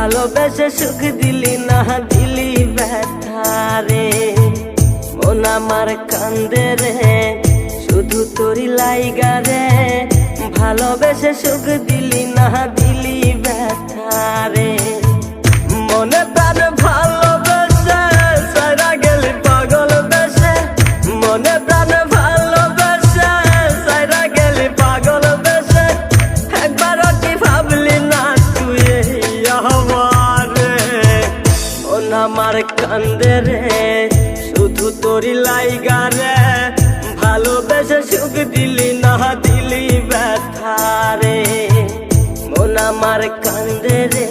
ভালোবেসে সুখ দিলি না দিলি ব্যথা রে। মন আমার কান্দে রে শুধু তোরি লাইগা রে, ভালোবেসে সুখ দিলি না দিলি ব্যথা রে। মনে প্রাণ ভালোবেসে সারা গেলি পাগল বেশে, মনে প্রাণ ভালোবেসে সারা গেলি পাগল বেশে। একবারও কি ভাবলি না তুই আমার রে। মন আমার কান্দে রে শুধু তোরি লাইগা রে, ভালোবেসে সুখ দিলি না দিলি ব্যথা রে। মন আমার কান্দে রে